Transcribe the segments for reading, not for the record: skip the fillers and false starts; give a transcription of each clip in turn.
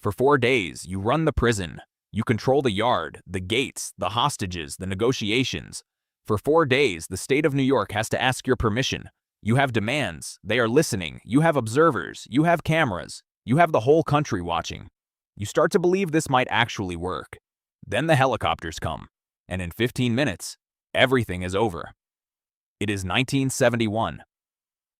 For 4 days, you run the prison. You control the yard, the gates, the hostages, the negotiations. For 4 days, the state of New York has to ask your permission. You have demands. They are listening. You have observers. You have cameras. You have the whole country watching. You start to believe this might actually work. Then the helicopters come, and in 15 minutes, everything is over. It is 1971.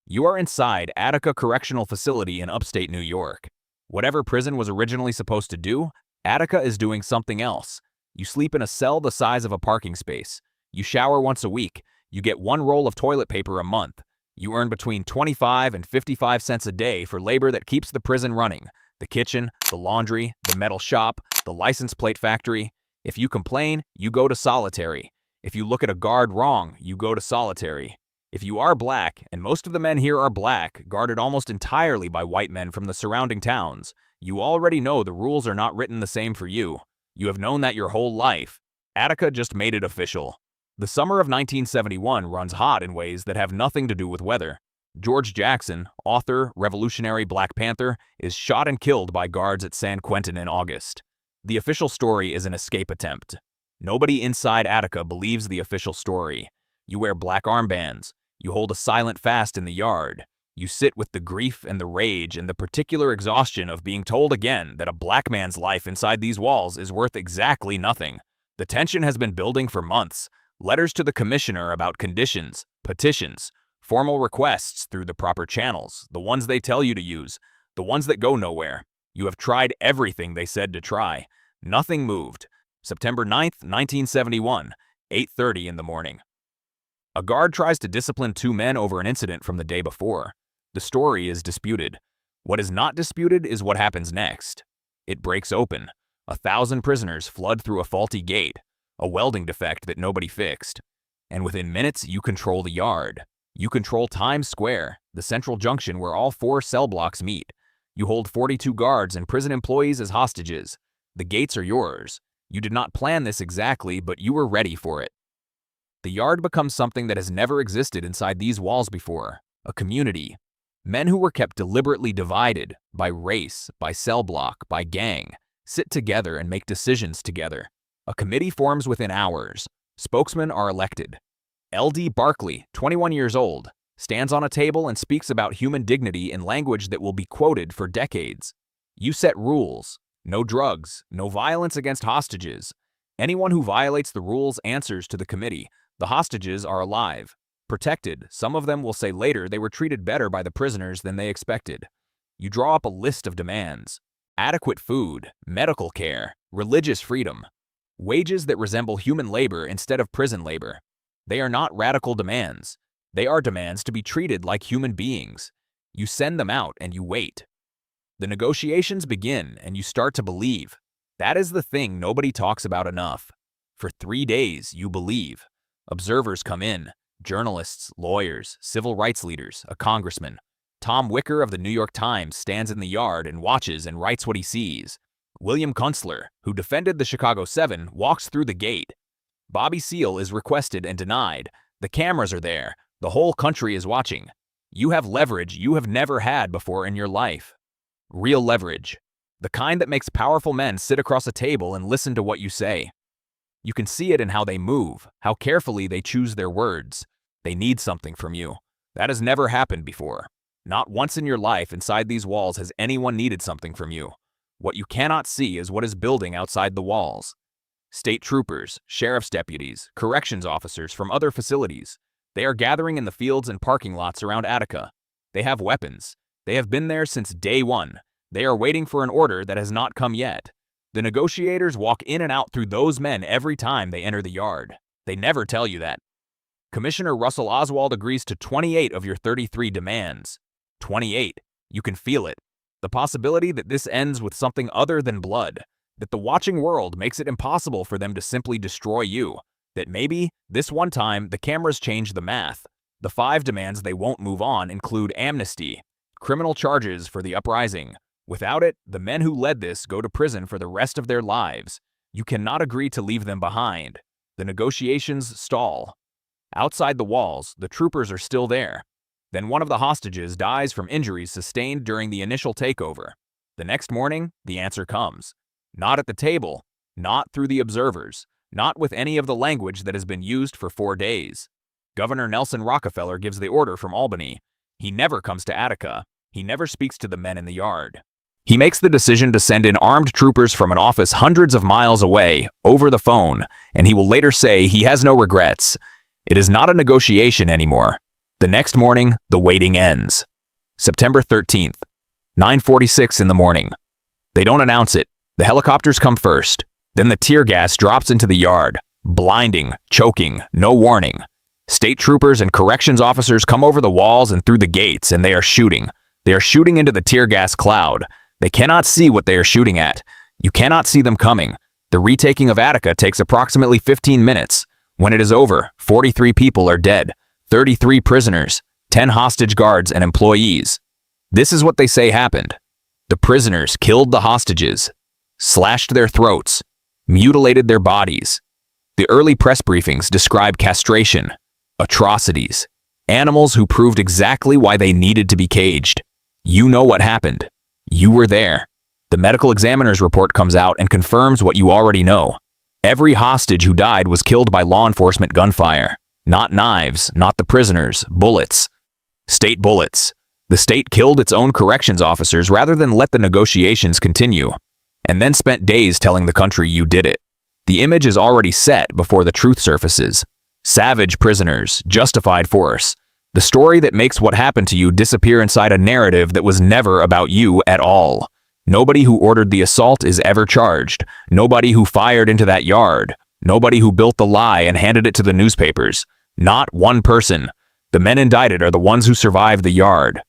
You are inside Attica Correctional Facility in upstate New York. Whatever prison was originally supposed to do, Attica is doing something else. You sleep in a cell the size of a parking space. You shower once a week. You get 1 roll of toilet paper a month. You earn between 25 and 55 cents a day for labor that keeps the prison running. The kitchen, the laundry, the metal shop, the license plate factory. If you complain, you go to solitary. If you look at a guard wrong, you go to solitary. If you are black, and most of the men here are black, guarded almost entirely by white men from the surrounding towns, you already know the rules are not written the same for you. You have known that your whole life. Attica just made it official. The summer of 1971 runs hot in ways that have nothing to do with weather. George Jackson, author, revolutionary Black Panther, is shot and killed by guards at San Quentin in August. The official story is an escape attempt. Nobody inside Attica believes the official story. You wear black armbands. You hold a silent fast in the yard. You sit with the grief and the rage and the particular exhaustion of being told again that a black man's life inside these walls is worth exactly nothing. The tension has been building for months. Letters to the commissioner about conditions, petitions, formal requests through the proper channels, the ones they tell you to use, the ones that go nowhere. You have tried everything they said to try. Nothing moved. September 9th, 1971, 8:30 in the morning. A guard tries to discipline 2 men over an incident from the day before. The story is disputed. What is not disputed is what happens next. It breaks open. 1,000 prisoners flood through a faulty gate, a welding defect that nobody fixed. And within minutes, you control the yard. You control Times Square, the central junction where all 4 cell blocks meet. You hold 42 guards and prison employees as hostages. The gates are yours. You did not plan this exactly, but you were ready for it. The yard becomes something that has never existed inside these walls before, a community. Men who were kept deliberately divided by race, by cell block, by gang, sit together and make decisions together. A committee forms within hours. Spokesmen are elected. L.D. Barkley, 21 years old, stands on a table and speaks about human dignity in language that will be quoted for decades. You set rules. No drugs, no violence against hostages. Anyone who violates the rules answers to the committee. The hostages are alive, protected. Some of them will say later they were treated better by the prisoners than they expected. You draw up a list of demands. Adequate food, medical care, religious freedom. Wages that resemble human labor instead of prison labor. They are not radical demands. They are demands to be treated like human beings. You send them out and you wait. The negotiations begin and you start to believe. That is the thing nobody talks about enough. For 3 days, you believe. Observers come in. Journalists, lawyers, civil rights leaders, a congressman. Tom Wicker of the New York Times stands in the yard and watches and writes what he sees. William Kunstler, who defended the Chicago 7, walks through the gate. Bobby Seale is requested and denied. The cameras are there. The whole country is watching. You have leverage you have never had before in your life. Real leverage. The kind that makes powerful men sit across a table and listen to what you say. You can see it in how they move, how carefully they choose their words. They need something from you. That has never happened before. Not once in your life inside these walls has anyone needed something from you. What you cannot see is what is building outside the walls. State troopers, sheriff's deputies, corrections officers from other facilities. They are gathering in the fields and parking lots around Attica. They have weapons. They have been there since day one. They are waiting for an order that has not come yet. The negotiators walk in and out through those men every time they enter the yard. They never tell you that. Commissioner Russell Oswald agrees to 28 of your 33 demands. 28. You can feel it. The possibility that this ends with something other than blood. That the watching world makes it impossible for them to simply destroy you. That maybe, this one time, the cameras change the math. The 5 demands they won't move on include amnesty, criminal charges for the uprising. Without it, the men who led this go to prison for the rest of their lives. You cannot agree to leave them behind. The negotiations stall. Outside the walls, the troopers are still there. Then one of the hostages dies from injuries sustained during the initial takeover. The next morning, the answer comes. Not at the table, not through the observers, not with any of the language that has been used for 4 days. Governor Nelson Rockefeller gives the order from Albany. He never comes to Attica. He never speaks to the men in the yard. He makes the decision to send in armed troopers from an office hundreds of miles away, over the phone, and he will later say he has no regrets. It is not a negotiation anymore. The next morning, the waiting ends. September 13th, 9:46 in the morning. They don't announce it. The helicopters come first. Then the tear gas drops into the yard. Blinding, choking, no warning. State troopers and corrections officers come over the walls and through the gates, and they are shooting. They are shooting into the tear gas cloud. They cannot see what they are shooting at. You cannot see them coming. The retaking of Attica takes approximately 15 minutes. When it is over, 43 people are dead, 33 prisoners, 10 hostage guards and employees. This is what they say happened. The prisoners killed the hostages, slashed their throats, mutilated their bodies. The early press briefings describe castration, atrocities, animals who proved exactly why they needed to be caged. You know what happened. You were there. The medical examiner's report comes out and confirms what you already know. Every hostage who died was killed by law enforcement gunfire. Not knives, not the prisoners, bullets. State bullets. The state killed its own corrections officers rather than let the negotiations continue, and then spent days telling the country you did it. The image is already set before the truth surfaces. Savage prisoners, justified force. The story that makes what happened to you disappear inside a narrative that was never about you at all. Nobody who ordered the assault is ever charged. Nobody who fired into that yard. Nobody who built the lie and handed it to the newspapers. Not one person. The men indicted are the ones who survived the yard.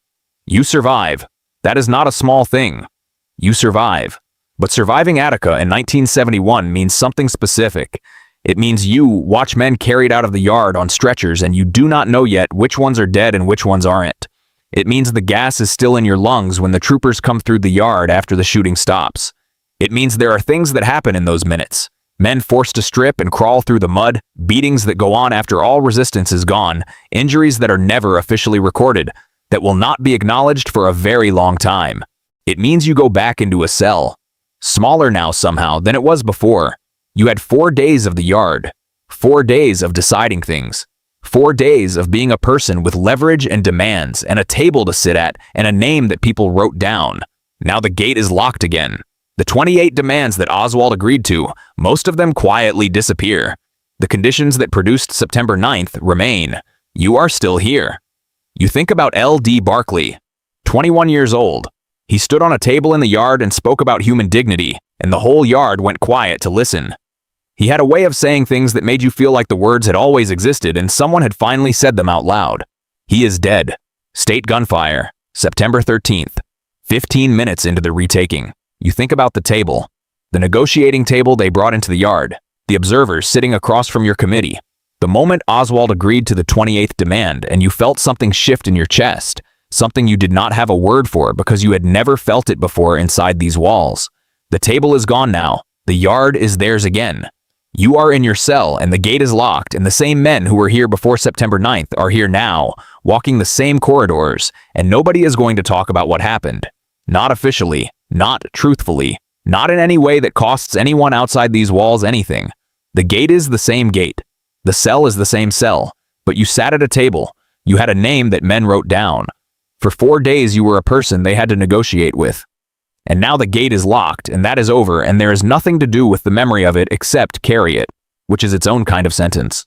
You survive. That is not a small thing. You survive. But surviving Attica in 1971 means something specific. It means you watch men carried out of the yard on stretchers and you do not know yet which ones are dead and which ones aren't. It means the gas is still in your lungs when the troopers come through the yard after the shooting stops. It means there are things that happen in those minutes. Men forced to strip and crawl through the mud, beatings that go on after all resistance is gone, injuries that are never officially recorded, that will not be acknowledged for a very long time. It means you go back into a cell. Smaller now somehow than it was before. You had 4 days of the yard, 4 days of deciding things, 4 days of being a person with leverage and demands and a table to sit at and a name that people wrote down. Now the gate is locked again. The 28 demands that Oswald agreed to, most of them quietly disappear. The conditions that produced September 9th remain. You are still here. You think about L.D. Barkley, 21 years old. He stood on a table in the yard and spoke about human dignity, and the whole yard went quiet to listen. He had a way of saying things that made you feel like the words had always existed and someone had finally said them out loud. He is dead. State gunfire, September 13th, 15 minutes into the retaking. You think about the table, the negotiating table they brought into the yard, the observers sitting across from your committee. The moment Oswald agreed to the 28th demand and you felt something shift in your chest, something you did not have a word for because you had never felt it before inside these walls. The table is gone now. The yard is theirs again. You are in your cell and the gate is locked, and the same men who were here before September 9th are here now, walking the same corridors, and nobody is going to talk about what happened. Not officially, not truthfully, not in any way that costs anyone outside these walls anything. The gate is the same gate. The cell is the same cell, but you sat at a table. You had a name that men wrote down. For 4 days you were a person they had to negotiate with. And now the gate is locked, and that is over, and there is nothing to do with the memory of it except carry it, which is its own kind of sentence.